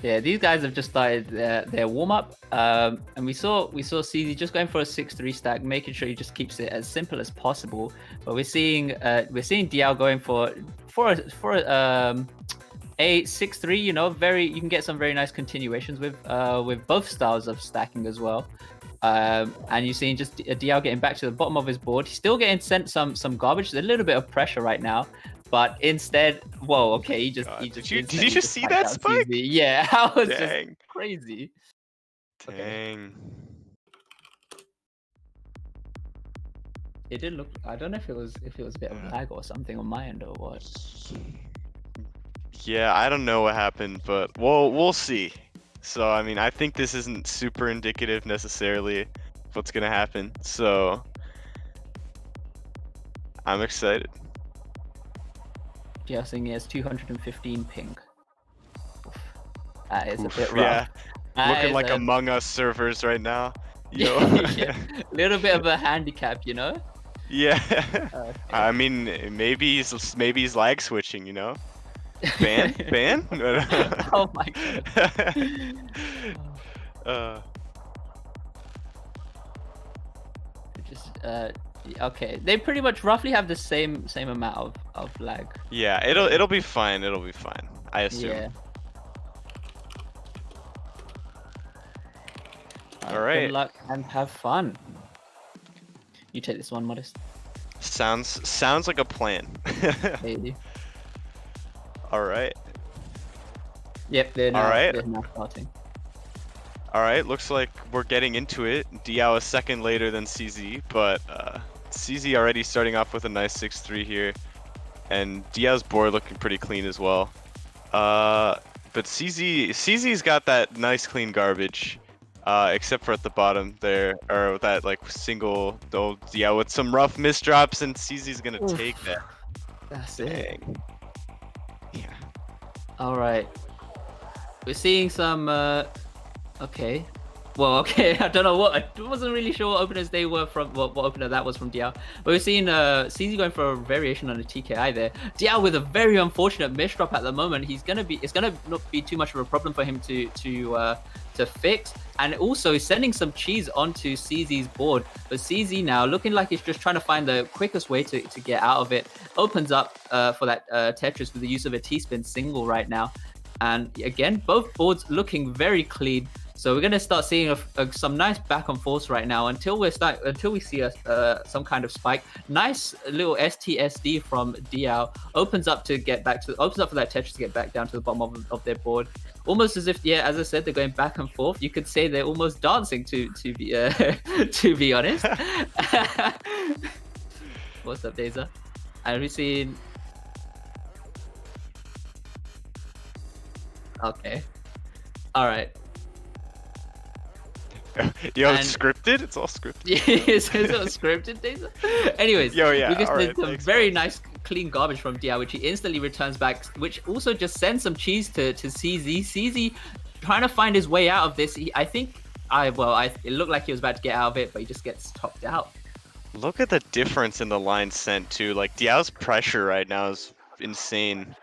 Yeah, these guys have just started their warm up, and we saw CZ just going for a 6-3 stack, making sure he just keeps it as simple as possible. But we're seeing Diao going for a 6-3. You know, you can get some very nice continuations with both styles of stacking as well. And you're seeing just Diao getting back to the bottom of his board. He's still getting sent some garbage. There's a little bit of pressure right now. But instead, whoa, okay, he just did you just see that spike? CZ. Yeah, that was just crazy. Dang. Okay. It did look. I don't know if it was a bit of lag or something on my end or what. Yeah, I don't know what happened, but we'll see. So I mean, I think this isn't super indicative necessarily of what's gonna happen. So I'm excited. Yeah, saying he has 215 ping. That is a bit rough. Yeah, looking like Among Us servers right now. Yo. Yeah, little bit of a handicap, you know. Yeah. Okay. I mean, maybe he's lag switching, you know. Ban? Oh my god. Okay, they pretty much roughly have the same amount of lag. Yeah, it'll be fine. It'll be fine, I assume. Yeah. All right. Good luck and have fun. You take this one, Modest. Sounds like a plan. Maybe. All right. Yep, they're now starting. All right, looks like we're getting into it. Diao a second later than CZ, but CZ already starting off with a nice 6-3 here, and Diao's board looking pretty clean as well. But CZ's got that nice clean garbage, except for at the bottom there, or that like single old Diao with some rough misdrops, and CZ's gonna take that. That's it. Yeah. All right. We're seeing some. Okay. Well, okay. I don't know what. I wasn't really sure what openers they were from. What opener that was from Diao. But we're seeing CZ going for a variation on a TKI there. Diao with a very unfortunate misdrop at the moment. It's gonna not be too much of a problem for him to fix. And also sending some cheese onto CZ's board. But CZ now looking like he's just trying to find the quickest way to get out of it. Opens up for that Tetris with the use of a T-spin single right now. And again, both boards looking very clean. So we're gonna start seeing some nice back and forth right now until we see some kind of spike. Nice little TeamTSD from Diao opens up for that Tetris to get back down to the bottom of their board. Almost as if, yeah, as I said, they're going back and forth. You could say they're almost dancing to be honest. What's up, Deza? And we've seen. Okay. All right. Yo, it's scripted? It's all scripted. Yeah, it's all scripted, Deza. Anyways, we just did some very nice clean garbage from Diao, which he instantly returns back, which also just sends some cheese to CZ. CZ trying to find his way out of this. It looked like he was about to get out of it, but he just gets topped out. Look at the difference in the line sent too. Like Diao's pressure right now is insane.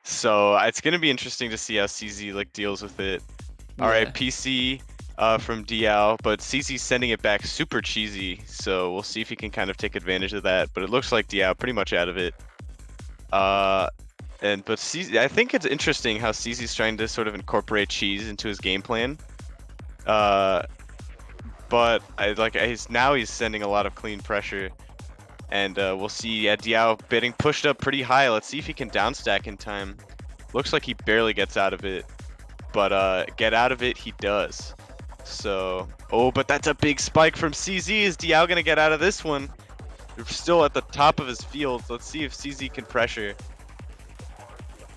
So it's gonna be interesting to see how CZ like deals with it. All right, PC from Diao, but CZ's sending it back super cheesy. So we'll see if he can kind of take advantage of that. But it looks like Diao pretty much out of it. But CZ, I think it's interesting how CZ's trying to sort of incorporate cheese into his game plan. But he's sending a lot of clean pressure. And we'll see Diao getting pushed up pretty high. Let's see if he can downstack in time. Looks like he barely gets out of it. But get out of it, he does. So, but that's a big spike from CZ. Is Diao going to get out of this one? They're still at the top of his field. Let's see if CZ can pressure.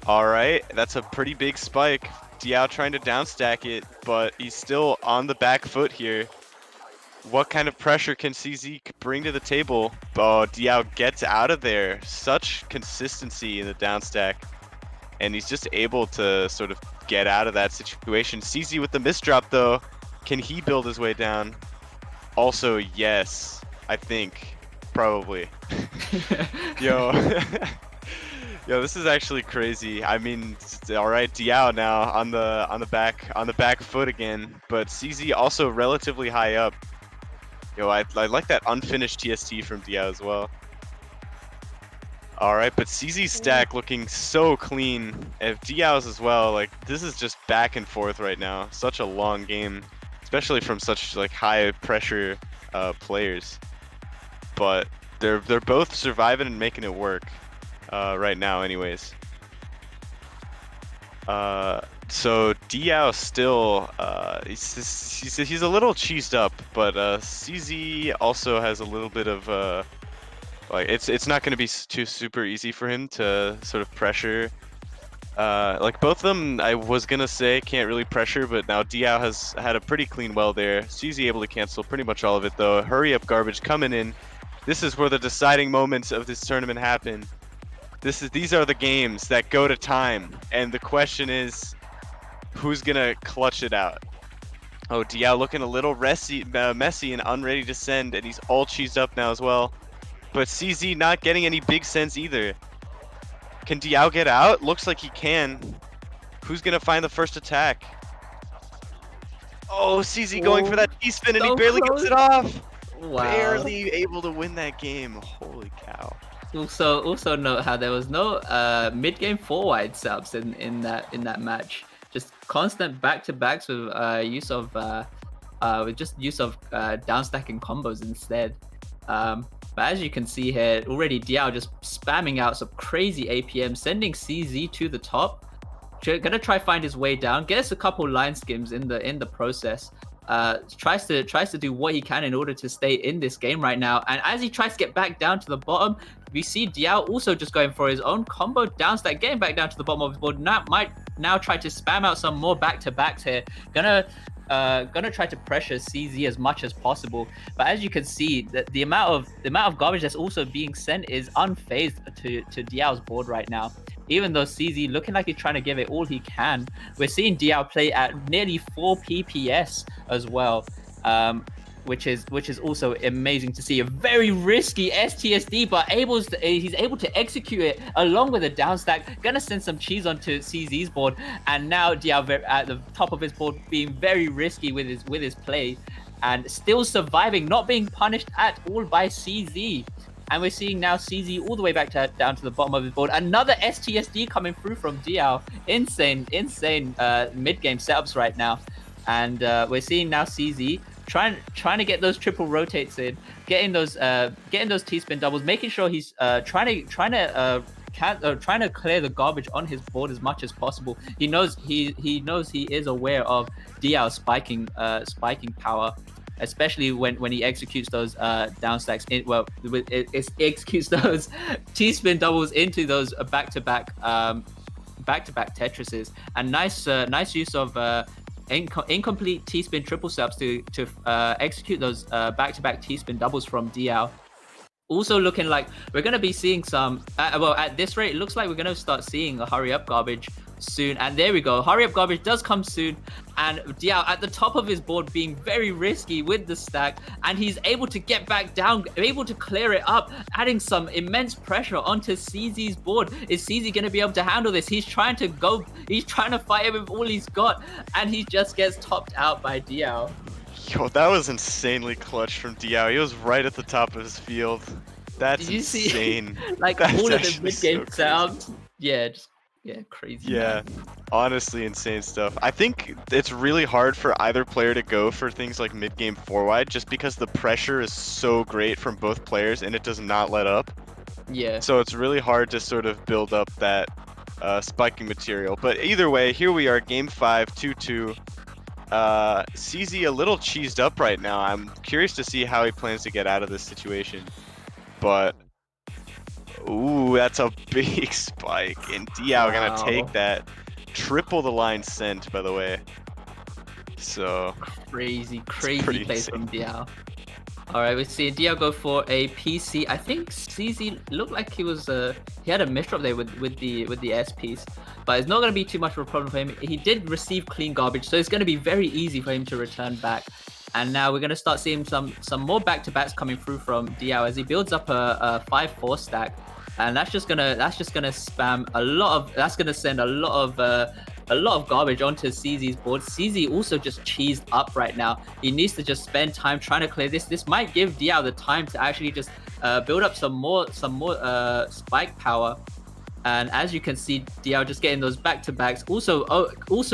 All right, that's a pretty big spike. Diao trying to downstack it, but he's still on the back foot here. What kind of pressure can CZ bring to the table? Oh, Diao gets out of there. Such consistency in the downstack. And he's just able to sort of get out of that situation. CZ with the misdrop, though. Can he build his way down? Also, yes. I think. Probably. Yo. Yo, this is actually crazy. I mean, all right, Diao now on the back foot again, but CZ also relatively high up. Yo, I like that unfinished TST from Diao as well. All right, but CZ's stack looking so clean. If Diao's as well, like this is just back and forth right now. Such a long game, especially from such like high pressure players. But they're both surviving and making it work right now, anyways. So Diao still he's a little cheesed up, but CZ also has a little bit of like it's not going to be too super easy for him to sort of pressure. Like both of them, I was gonna say can't really pressure, but now Diao has had a pretty clean well there. CZ able to cancel pretty much all of it though. Hurry up garbage coming in. This is where the deciding moments of this tournament happen. These are the games that go to time, and the question is, who's gonna clutch it out? Oh, Diao looking a little messy and unready to send, and he's all cheesed up now as well. But CZ not getting any big sends either. Can Diao get out? Looks like he can. Who's gonna find the first attack? Oh, CZ going for that T-spin, and he So barely close. gets it off. Wow. Barely able to win that game. Holy cow. Also note how there was no mid-game 4-wide subs in that match. Just constant back-to-backs with use of downstacking combos instead. But as you can see here, already Diao just spamming out some crazy APM, sending CZ to the top. Gonna try find his way down, gets a couple line skims in the process. Tries to do what he can in order to stay in this game right now. And as he tries to get back down to the bottom, we see Diao also just going for his own combo downstack, getting back down to the bottom of his board. Might now try to spam out some more back-to-backs here. Gonna try to pressure CZ as much as possible, but as you can see, the amount of garbage that's also being sent is unfazed to Diao's board right now. Even though CZ looking like he's trying to give it all he can, we're seeing Diao play at nearly 4 PPS as well, which is also amazing to see. A very risky STSD, but he's able to execute it along with a downstack. Gonna send some cheese onto CZ's board, and now Diao at the top of his board being very risky with his play, and still surviving, not being punished at all by CZ. And we're seeing now CZ all the way back down to the bottom of his board. Another STSD coming through from Diao. Insane mid-game setups right now, and we're seeing now CZ trying to get those triple rotates in, getting those T-spin doubles, making sure he's trying to clear the garbage on his board as much as possible. He knows he is aware of Diao's spiking power, especially when he executes those downstacks. It executes those T-spin doubles into those back-to-back Tetrises, and nice use of incomplete T-spin triple subs to execute those back-to-back T-spin doubles from Diao. Also looking like we're going to be seeing some, well, at this rate, it looks like we're going to start seeing a hurry up garbage soon. And there we go. Hurry up garbage does come soon. And Diao at the top of his board being very risky with the stack. And he's able to get back down, able to clear it up, adding some immense pressure onto CZ's board. Is CZ going to be able to handle this? He's trying to fight it with all he's got. And he just gets topped out by Diao. Yo, that was insanely clutch from Diao. He was right at the top of his field. That's Did you insane. See, like That's all of the actually mid-game so sounds? Yeah, crazy. Yeah, man. honestly insane stuff. I think it's really hard for either player to go for things like mid-game 4-wide just because the pressure is so great from both players and it does not let up. Yeah. So it's really hard to sort of build up that spiking material. But either way, here we are, game 5, 2-2. CZ a little cheesed up right now. I'm curious to see how he plans to get out of this situation. But, ooh, that's a big spike. And Diao gonna take that. Triple the line sent, by the way. So, crazy play insane. from Diao. Alright, we see Diao go for a PC. I think CZ looked like he had a misdrop there with the S piece, but it's not going to be too much of a problem for him. He did receive clean garbage, so it's going to be very easy for him to return back. And now we're going to start seeing some more back-to-backs coming through from Diao as he builds up a 5-4 stack. and that's just gonna spam a lot of, that's gonna send a lot of garbage onto CZ's board. CZ also just cheesed up right now. He needs to just spend time trying to clear this. This might give Diao the time to actually just build up some more spike power. And as you can see, Diao just getting those back-to-backs. Also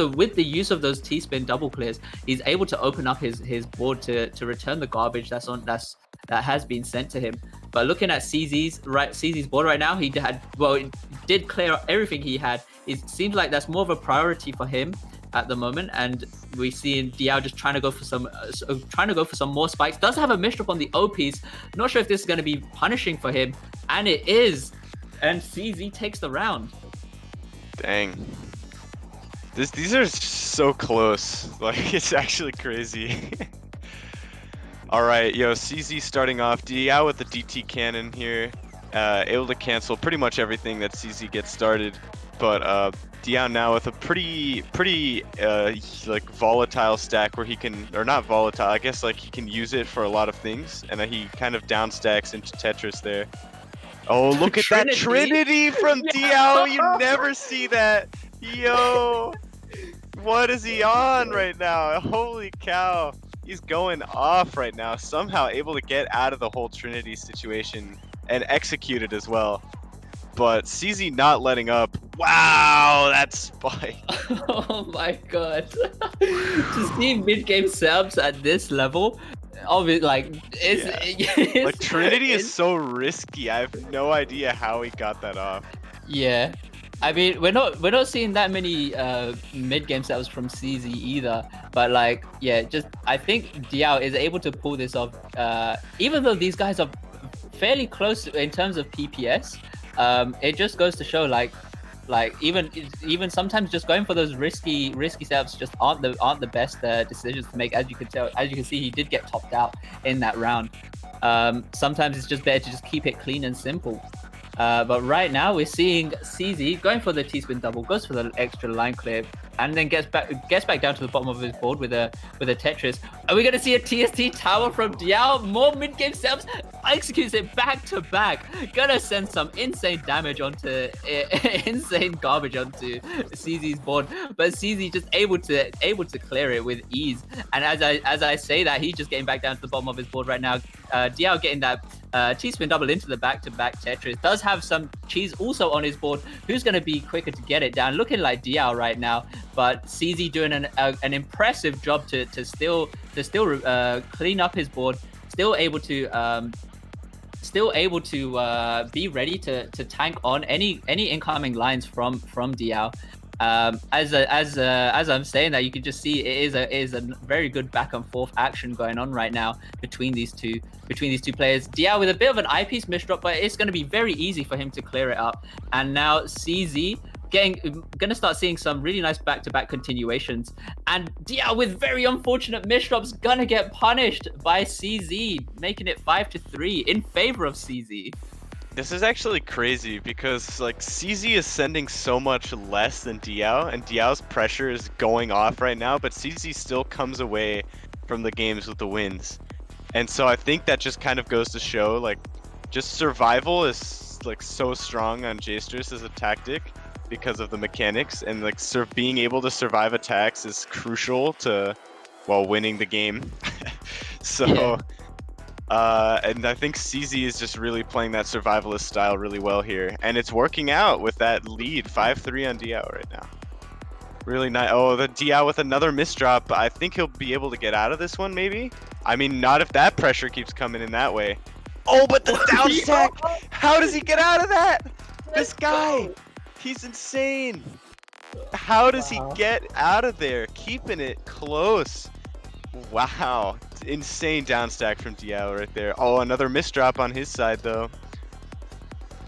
with the use of those T-spin double clears, he's able to open up his board to return the garbage that has been sent to him. But looking at CZ's board right now, he did clear up everything he had. It seems like that's more of a priority for him at the moment, and we see Diao just trying to go for some more spikes. Does have a misdrop on the O piece. Not sure if this is going to be punishing for him, and it is. And CZ takes the round. Dang. These are so close. Like, it's actually crazy. Alright, yo, CZ starting off. Diao with the DT cannon here. Able to cancel pretty much everything that CZ gets started. But Diao now with a pretty like volatile stack where he can, or not volatile, I guess like he can use it for a lot of things. And he kind of down stacks into Tetris there. Oh, look at that Trinity from Diao. You never see that. Yo, what is he on right now? Holy cow. He's going off right now. Somehow able to get out of the whole Trinity situation and execute it as well. But CZ not letting up. Wow, that spike. Oh my god. To see mid-game subs at this level, obviously, like, like Trinity is so risky. I have no idea how he got that off. Yeah, I mean, we're not seeing that many mid-game setups from CZ either. But like, yeah, just I think Diao is able to pull this off. Even though these guys are fairly close in terms of PPS, it just goes to show like even sometimes just going for those risky setups just aren't the best decisions to make. As you can see, he did get topped out in that round. Sometimes it's just better to just keep it clean and simple. But right now we're seeing CZ going for the T-spin double, goes for the extra line clear, and then gets back down to the bottom of his board with a Tetris. Are we gonna see a TSD tower from Diao? More mid-game setups, executes it back to back. Gonna send some insane damage onto insane garbage onto CZ's board, but CZ just able to clear it with ease. And as I say that, he's just getting back down to the bottom of his board right now. Diao getting that T-spin double into the back-to-back Tetris. Does have some cheese also on his board. Who's going to be quicker to get it down? Looking like Diao right now, but CZ doing an impressive job to still clean up his board. Still able to be ready to tank on any incoming lines from Diao. As I'm saying that, you can just see it is a very good back and forth action going on right now between these two players. Diao with a bit of an eyepiece misdrop, but it's going to be very easy for him to clear it up. And now CZ gonna start seeing some really nice back-to-back continuations, and Diao with very unfortunate misdrops gonna get punished by CZ, making it 5-3 in favor of CZ. This is actually crazy because like CZ is sending so much less than Diao, and Diao's pressure is going off right now, but CZ still comes away from the games with the wins. And so I think that just kind of goes to show like just survival is like so strong on Jstris as a tactic because of the mechanics, and like being able to survive attacks is crucial to winning the game. So yeah. And I think CZ is just really playing that survivalist style really well here, and it's working out with that lead 5-3 on Diao right now. Really nice. Oh, the Diao with another misdrop. I think he'll be able to get out of this one, maybe. I mean, not if that pressure keeps coming in that way. Oh, but the down stack! How does he get out of that? This guy, he's insane. How does he get out of there? Keeping it close. Wow, insane down stack from Diao right there. Oh, another misdrop on his side though.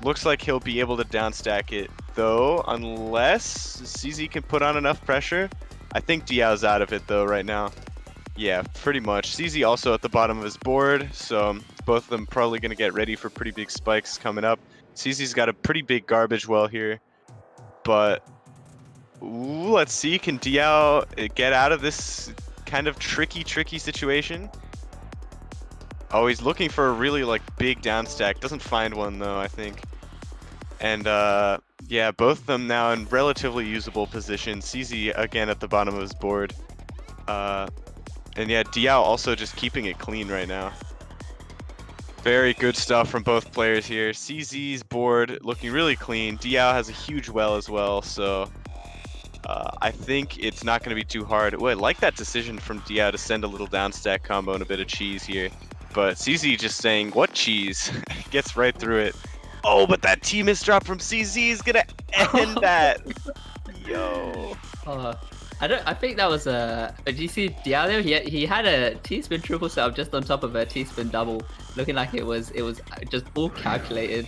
Looks like he'll be able to down stack it though, unless CZ can put on enough pressure. I think Diao's out of it though right now. Yeah, pretty much. CZ also at the bottom of his board, so both of them probably going to get ready for pretty big spikes coming up. CZ's got a pretty big garbage well here, but ooh, let's see, can Diao get out of this kind of tricky situation? Oh, he's looking for a really like big down stack. Doesn't find one though, I think. And yeah, both of them now in relatively usable position. CZ again at the bottom of his board. And yeah, Diao also just keeping it clean right now. Very good stuff from both players here. CZ's board looking really clean. Diao has a huge well as well, so I think it's not going to be too hard. Oh, I like that decision from Diao to send a little down stack combo and a bit of cheese here. But CZ just saying, what cheese? Gets right through it. Oh, but that T-miss drop from CZ is going to end that. Yo. I think that was did you see Diao? He had a T-spin triple setup just on top of a T-spin double, looking like it was just all calculated.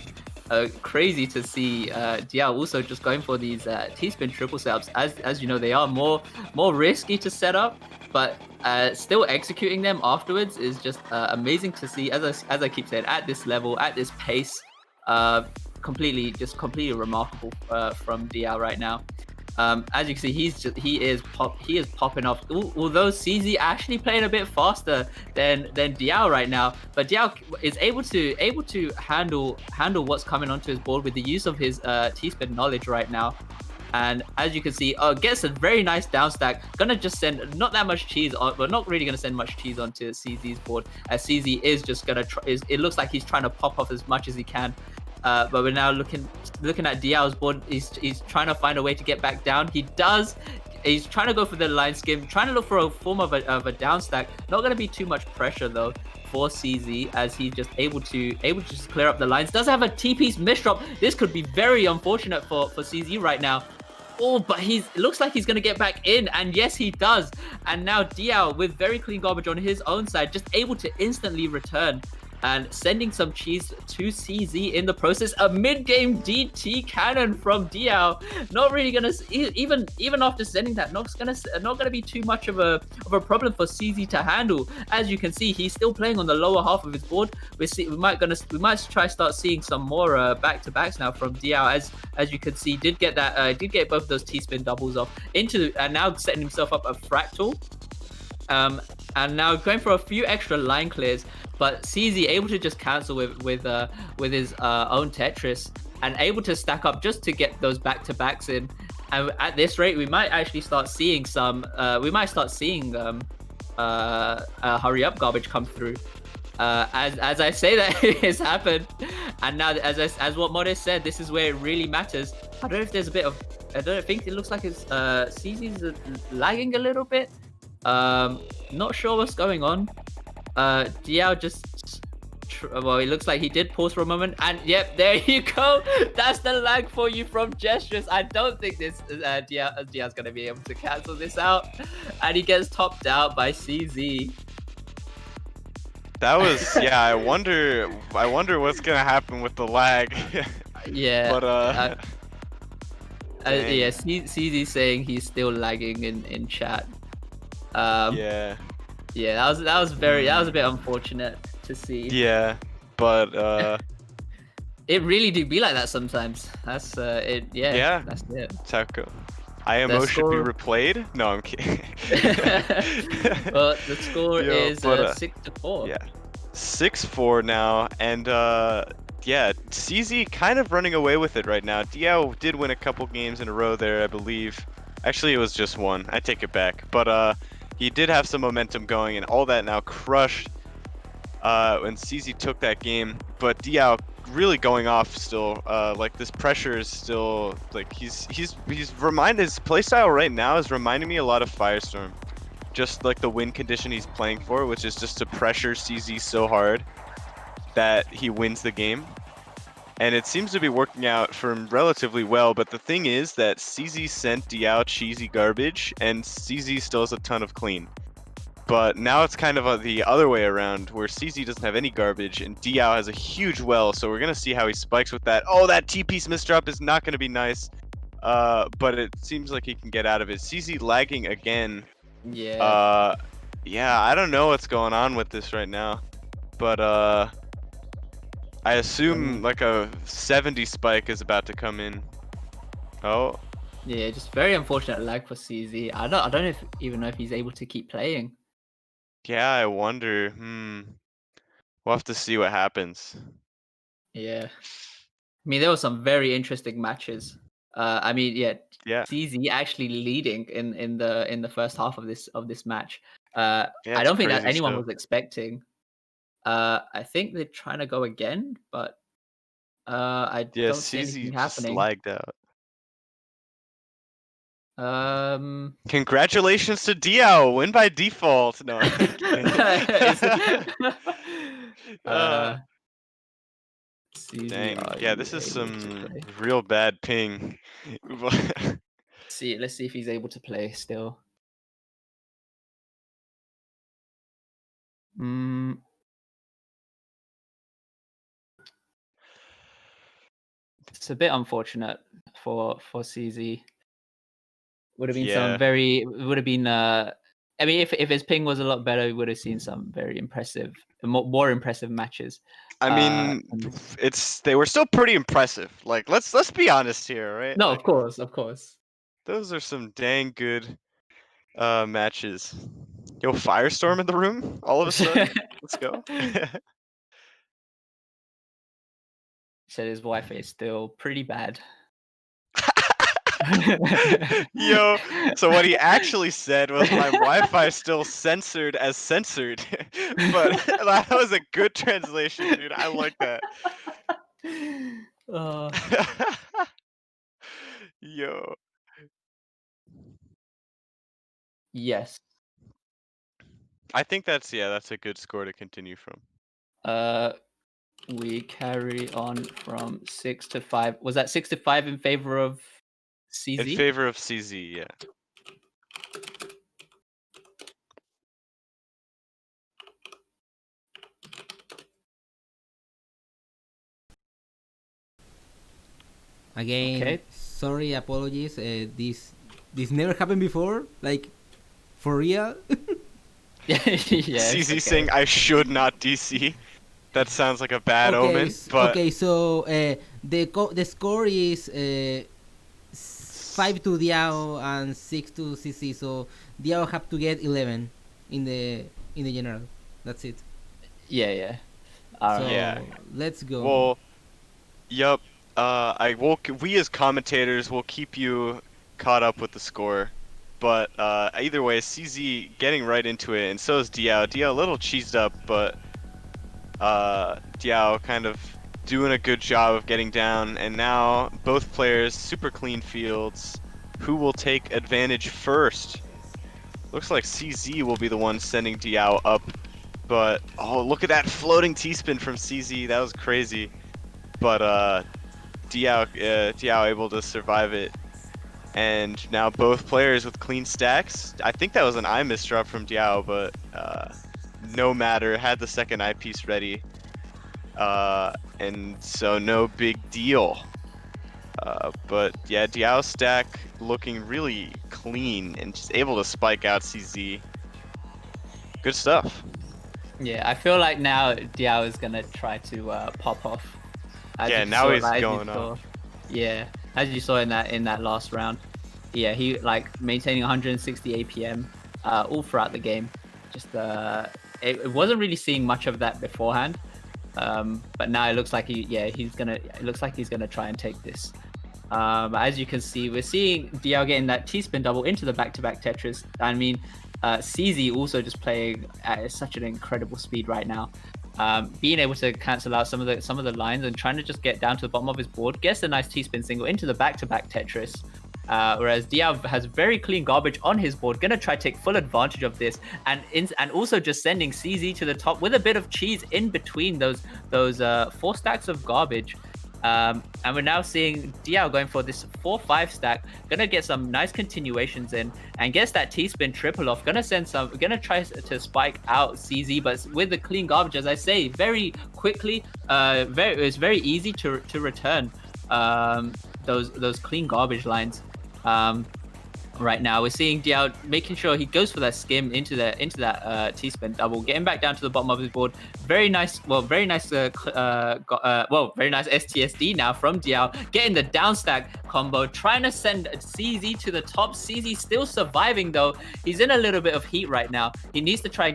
Crazy to see Diao also just going for these T-spin triple setups. As you know, they are more risky to set up, but still executing them afterwards is just amazing to see. As I keep saying, at this level, at this pace, completely remarkable from Diao right now. As you can see, he is popping off. Although CZ actually playing a bit faster than Diao right now, but Diao is able to handle what's coming onto his board with the use of his T-spin knowledge right now. And as you can see, gets a very nice down stack. Gonna just send not that much cheese on, but not really gonna send much cheese onto CZ's board. As CZ is just gonna try. It looks like he's trying to pop off as much as he can. But we're now looking at Diao's board. He's trying to find a way to get back down. He does. He's trying to go for the line skim, trying to look for a form of a down stack. Not going to be too much pressure though for CZ, as he's just able to just clear up the lines. Does have a T-piece misdrop. This could be very unfortunate for CZ right now. Oh, but it looks like he's going to get back in, and yes, he does. And now Diao, with very clean garbage on his own side, just able to instantly return and sending some cheese to CZ in the process. A mid-game DT cannon from Diao. Not really gonna, even after sending that, not gonna be too much of a problem for CZ to handle. As you can see, he's still playing on the lower half of his board. We might try start seeing some more back-to-backs now from Diao. As you can see, did get both of those T-spin doubles off into, and now setting himself up a fractal. And now going for a few extra line clears, but CZ able to just cancel with his own Tetris and able to stack up just to get those back-to-backs in. And at this rate, we might actually start seeing some. We might start seeing hurry up garbage come through. As I say that has happened, and now as what Modest said, this is where it really matters. I don't know if there's a bit of. I don't think it looks like it's CZ's lagging a little bit. Not sure what's going on. Diao just well, it looks like he did pause for a moment, and yep, there you go. That's the lag for you from Jstris. I don't think this Diao's gonna be able to cancel this out, and he gets topped out by CZ. That was yeah. I wonder what's gonna happen with the lag. Yeah. But yeah, CZ saying he's still lagging in chat. Yeah. Yeah, that was a bit unfortunate to see. Yeah, but it really do be like that sometimes. That's it. Yeah. Yeah. That's it. Taco. IMO should be replayed. No, I'm kidding. Well, the score is 6-4. Yeah, 6-4 now, and yeah, CZ kind of running away with it right now. Diao did win a couple games in a row there, I believe. Actually, it was just one. I take it back, but he did have some momentum going, and all that now crushed when CZ took that game. But Diao really going off still. Like this pressure is still like his playstyle right now is reminding me a lot of Firestorm. Just like the win condition he's playing for, which is just to pressure CZ so hard that he wins the game. And it seems to be working out for him relatively well, but the thing is that CZ sent Diao cheesy garbage, and CZ still has a ton of clean. But now it's kind of the other way around, where CZ doesn't have any garbage, and Diao has a huge well, so we're going to see how he spikes with that. Oh, that T-piece misdrop is not going to be nice, but it seems like he can get out of it. CZ lagging again. Yeah. Yeah, I don't know what's going on with this right now, but I assume like a 70 spike is about to come in. Oh. Yeah, just very unfortunate lag for CZ. I don't even know if he's able to keep playing. Yeah, I wonder. We'll have to see what happens. Yeah. I mean, there were some very interesting matches. I mean, yeah, Yeah, CZ actually leading in the first half of this match. yeah, I it's don't think that crazy anyone stuff. was expecting. I think they're trying to go again, but I Yeah, don't see anything CZ just happening. lagged out. Um, Congratulations to Diao, win by default. No, I'm kidding. it's- uh, CZ, dang. are Yeah, you this is able to some play? real bad ping. Let's see if he's able to play still. Mm, it's a bit unfortunate for CZ. Would have been some Yeah. very would have been I mean if his ping was a lot better, we would have seen some very impressive more impressive matches. I mean, In this. they were still pretty impressive. Like let's be honest here, right? No, Like of course. those are some dang good matches. Yo, Firestorm in the room all of a sudden. Let's go. Said his Wi-Fi is still pretty bad. Yo, so what he actually said was my Wi-Fi is still censored as censored. But that was a good translation, dude. I like that. uh, Yo. yes. I think that's a good score to continue from. We carry on from 6-5. Was that 6-5 in favor of In CZ? favor of CZ, yeah. Again, Okay. sorry, apologies. This never happened before. Like, for real. Yes. CZ Okay. saying I should not DC. That sounds like a bad Okay, omen, but okay. So the score is 5 to Diao and 6 to CC. So Diao have to get 11 in the general. That's it. Yeah. All So right. yeah. let's go. Well, yup. We as commentators will keep you caught up with the score. But either way, CZ getting right into it, and so is Diao. Diao a little cheesed up, but Diao kind of doing a good job of getting down. And now both players super clean fields. Who will take advantage first? Looks like CZ will be the one sending Diao up. But oh, look at that floating T-spin from CZ. That was crazy. But Diao able to survive it. And now both players with clean stacks. I think that was an eye misdrop from Diao, but no matter. Had the second eyepiece ready. And so no big deal. But yeah, Diao stack looking really clean and just able to spike out CZ. Good stuff. Yeah, I feel like now Diao is gonna try to pop off. Yeah, now he's going off. Yeah, as you saw in that last round. Yeah, he like maintaining 160 APM all throughout the game. Just it wasn't really seeing much of that beforehand. But now it looks like it looks like he's gonna try and take this. As you can see, we're seeing Diao getting that T-spin double into the back-to-back Tetris. I mean, CZ also just playing at such an incredible speed right now. Being able to cancel out some of the lines and trying to just get down to the bottom of his board, gets a nice T-spin single into the back-to-back Tetris. Whereas Diao has very clean garbage on his board, gonna try to take full advantage of this, and also just sending CZ to the top with a bit of cheese in between those 4 stacks of garbage. And we're now seeing Diao going for this 4-5 stack, gonna get some nice continuations in, and gets that T-spin triple off. Gonna try to spike out CZ, but with the clean garbage, as I say, very quickly. It's very easy to return those clean garbage lines. right now. We're seeing Diao making sure he goes for that skim into that T-spin double, getting back down to the bottom of his board. Very nice, very nice STSD now from Diao, getting the down stack combo, trying to send CZ to the top. CZ still surviving though. He's in a little bit of heat right now. He needs to try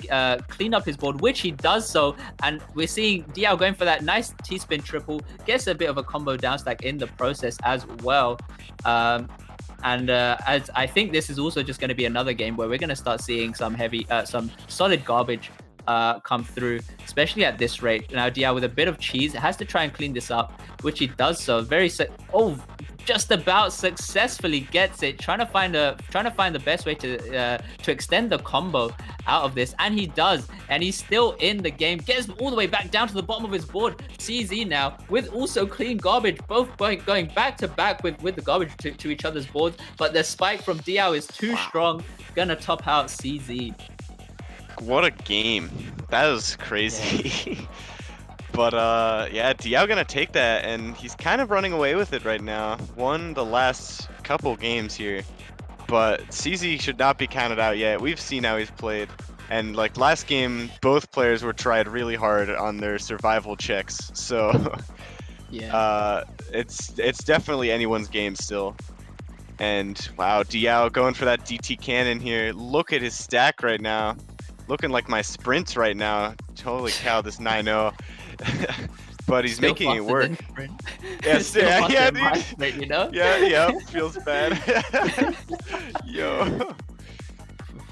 clean up his board, which he does so, and we're seeing Diao going for that nice T-spin triple, gets a bit of a combo down stack in the process as well. And as I think this is also just going to be another game where we're going to start seeing some some solid garbage come through, especially at this rate. Now Diao with a bit of cheese has to try and clean this up, which he does so. Just about successfully gets it, trying to find the best way to extend the combo out of this, and he does, and he's still in the game, gets all the way back down to the bottom of his board. CZ now with also clean garbage, both going back to back with the garbage to each other's boards, but the spike from Diao is too strong, gonna top out CZ. What a game. That was crazy. Yeah. But yeah, Diao gonna take that, and he's kind of running away with it right now. Won the last couple games here, but CZ should not be counted out yet. We've seen how he's played, and like last game, both players were tried really hard on their survival checks. So yeah, it's definitely anyone's game still. And wow, Diao going for that DT cannon here. Look at his stack right now. Looking like my sprints right now. Holy cow, this 9-0. But he's still making it work. Yes, yeah, dude. Sprint, you know? Yeah, feels bad. Yo,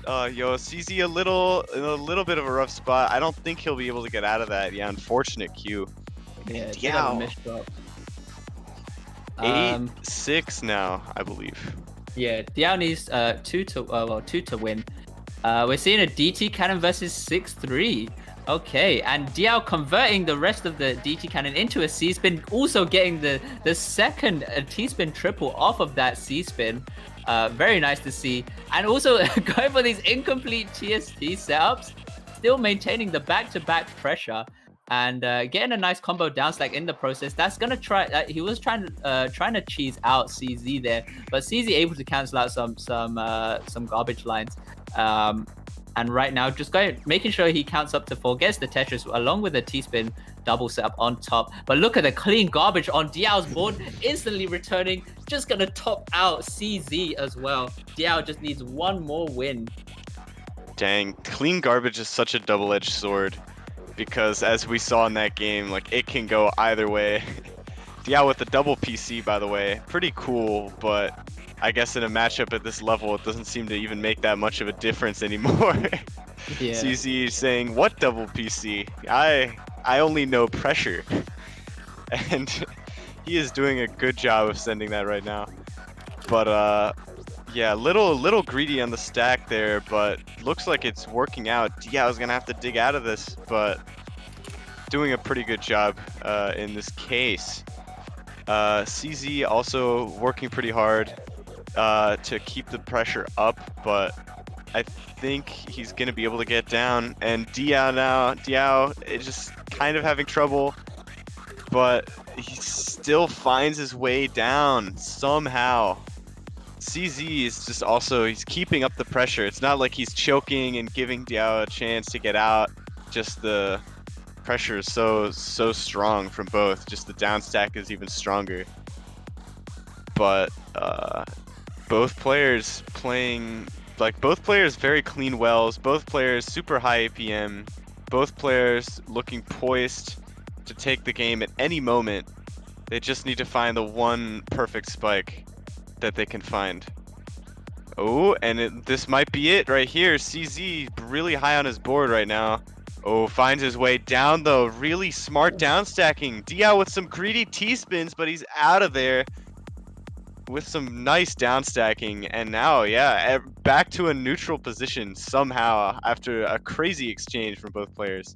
CZ a little bit of a rough spot. I don't think he'll be able to get out of that. Yeah, unfortunate Q. Yeah, Diao. 8-6 now, I believe. Yeah, Diao needs two to win. We're seeing a DT cannon versus 6-3. Okay, and Diao converting the rest of the DT cannon into a C-spin, also getting the second T-spin triple off of that C-spin. Very nice to see. And also going for these incomplete TSD setups, still maintaining the back-to-back pressure and getting a nice combo down stack in the process. That's gonna try. He was trying to cheese out CZ there, but CZ able to cancel out some garbage lines. And right now, just making sure he counts up to 4, gets the Tetris along with the T-spin double setup on top. But look at the clean garbage on Diao's board, instantly returning, just gonna top out CZ as well. Diao just needs one more win. Dang, clean garbage is such a double-edged sword, because as we saw in that game, like it can go either way. Diao with the double PC, by the way, pretty cool, but I guess in a matchup at this level, it doesn't seem to even make that much of a difference anymore. Yeah. CZ saying, what double PC? I only know pressure. And he is doing a good job of sending that right now. But yeah, little greedy on the stack there, but looks like it's working out. Diao's gonna have to dig out of this, but doing a pretty good job in this case. CZ also working pretty hard to keep the pressure up, but I think he's gonna be able to get down. And Diao is just kind of having trouble, but he still finds his way down somehow. CZ is just he's keeping up the pressure. It's not like he's choking and giving Diao a chance to get out. Just the pressure is so strong from both. Just the down stack is even stronger. But both players very clean wells, both players super high APM, both players looking poised to take the game at any moment. They just need to find the one perfect spike that they can find. Oh, and this might be it right here. CZ really high on his board right now. Oh, finds his way down though. Really smart down stacking. Diao with some greedy T-spins, but he's out of there with some nice down stacking. And now, yeah, back to a neutral position somehow after a crazy exchange from both players.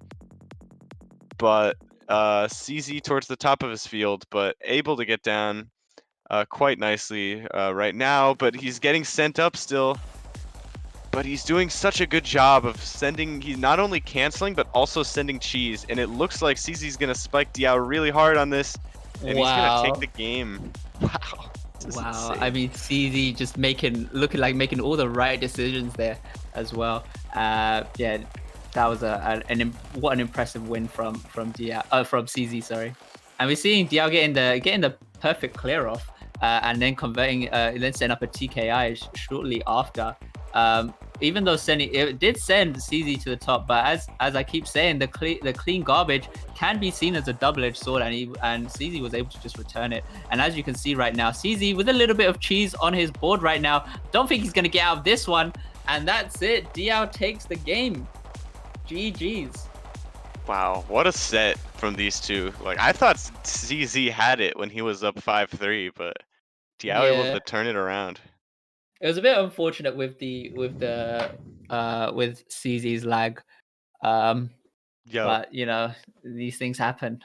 But CZ towards the top of his field, but able to get down quite nicely right now. But he's getting sent up still. But he's doing such a good job of sending. He's not only canceling, but also sending cheese. And it looks like CZ's going to spike Diao really hard on this. And he's going to take the game. Wow. This is Wow, insane. I mean, CZ just looking like making all the right decisions there as well. Yeah, that was what an impressive win from Diao, from CZ, sorry. And we're seeing Diao getting the perfect clear off, and then then setting up a TKI shortly after. Even though it did send CZ to the top, but as I keep saying, the clean garbage can be seen as a double-edged sword, and CZ was able to just return it. And as you can see right now, CZ with a little bit of cheese on his board right now. Don't think he's gonna get out of this one, and that's it. Diao takes the game. GG's. Wow, what a set from these two. Like, I thought CZ had it when he was up 5-3, but Diao able Yeah, to turn it around. it was a bit unfortunate with with CZ's lag, Yo, but you know, these things happen.